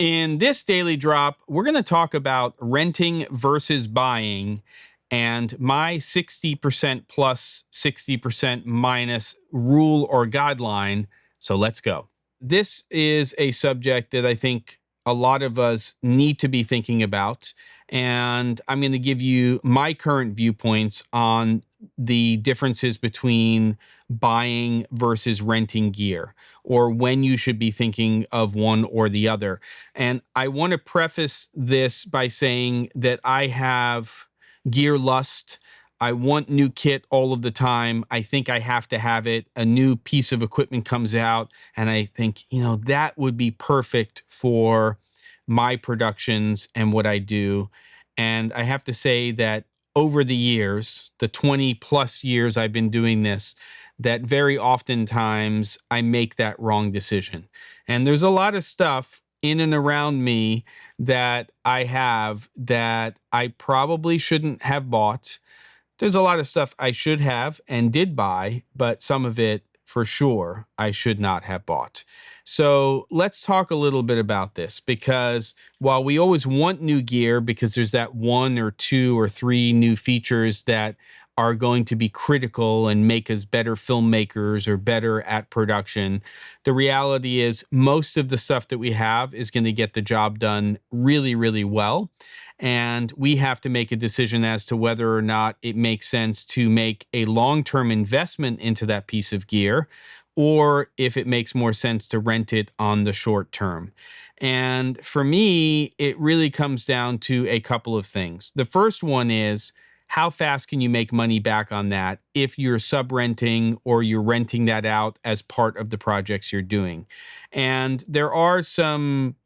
In this daily drop, we're going to talk about renting versus buying and my 60% plus 60% minus rule or guideline. So let's go. This is a subject that I think a lot of us need to be thinking about. And I'm going to give you my current viewpoints on the differences between buying versus renting gear, or when you should be thinking of one or the other. And I want to preface this by saying that I have gear lust. I want new kit all of the time. I think I have to have it. A new piece of equipment comes out, and I think, that would be perfect for my productions and what I do. And I have to say that over the years, the 20 plus years I've been doing this, that very oftentimes I make that wrong decision. And there's a lot of stuff in and around me that I have that I probably shouldn't have bought. There's a lot of stuff I should have and did buy, but some of it for sure I should not have bought. So let's talk a little bit about this, because while we always want new gear because there's that one or two or three new features that are going to be critical and make us better filmmakers or better at production, the reality is most of the stuff that we have is going to get the job done really, really well. And we have to make a decision as to whether or not it makes sense to make a long-term investment into that piece of gear, or if it makes more sense to rent it on the short term. And for me, it really comes down to a couple of things. The first one is, how fast can you make money back on that if you're sub-renting or you're renting that out as part of the projects you're doing? And there are some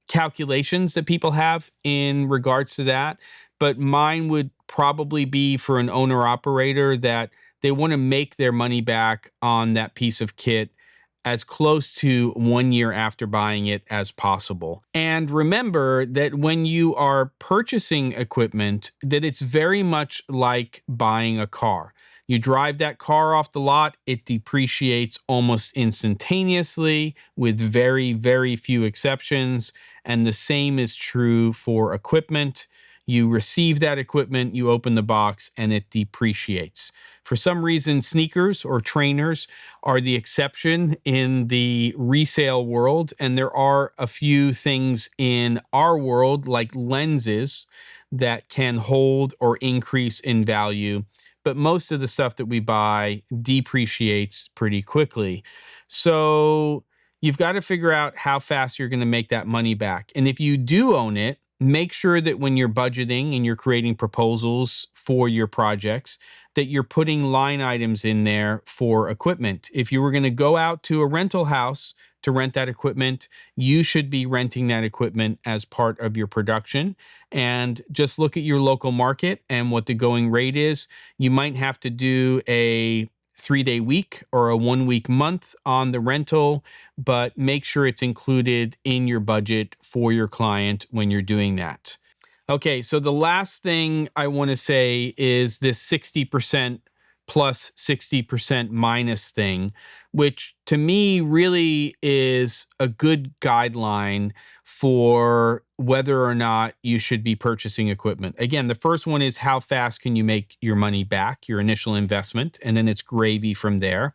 calculations that people have in regards to that, but mine would probably be for an owner-operator that they want to make their money back on that piece of kit as close to 1 year after buying it as possible. And remember that when you are purchasing equipment, that it's very much like buying a car. You drive that car off the lot, it depreciates almost instantaneously with very, very few exceptions. And the same is true for equipment. You receive that equipment, you open the box, and it depreciates. For some reason, sneakers or trainers are the exception in the resale world, and there are a few things in our world, like lenses, that can hold or increase in value. But most of the stuff that we buy depreciates pretty quickly. So you've got to figure out how fast you're going to make that money back. And if you do own it, make sure that when you're budgeting and you're creating proposals for your projects, that you're putting line items in there for equipment. If you were going to go out to a rental house to rent that equipment, you should be renting that equipment as part of your production. And just look at your local market and what the going rate is. You might have to do a 3-day week or a 1-week month on the rental, but make sure it's included in your budget for your client when you're doing that. Okay, so the last thing I want to say is this 60% plus 60% minus thing, which to me really is a good guideline for whether or not you should be purchasing equipment. Again, the first one is how fast can you make your money back, your initial investment, and then it's gravy from there.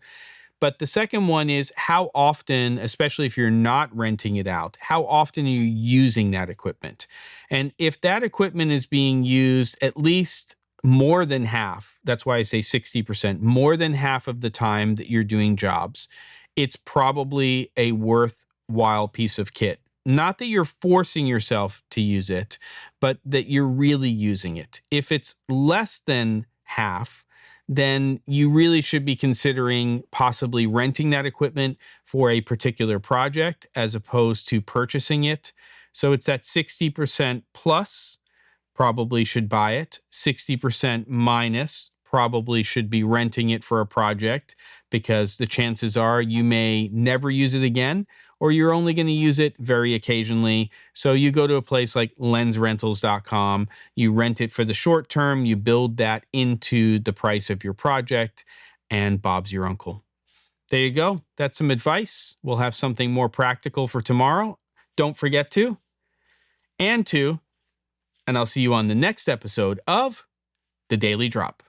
But the second one is how often, especially if you're not renting it out, how often are you using that equipment? And if that equipment is being used at least more than half, that's why I say 60%, more than half of the time that you're doing jobs, it's probably a worthwhile piece of kit. Not that you're forcing yourself to use it, but that you're really using it. If it's less than half, then you really should be considering possibly renting that equipment for a particular project as opposed to purchasing it. So it's that 60% plus, probably should buy it. 60% minus, probably should be renting it for a project, because the chances are you may never use it again, or you're only going to use it very occasionally. So you go to a place like lensrentals.com, you rent it for the short term, you build that into the price of your project, and Bob's your uncle. There you go. That's some advice. We'll have something more practical for tomorrow. don't forget to, and I'll see you on the next episode of The Daily Drop.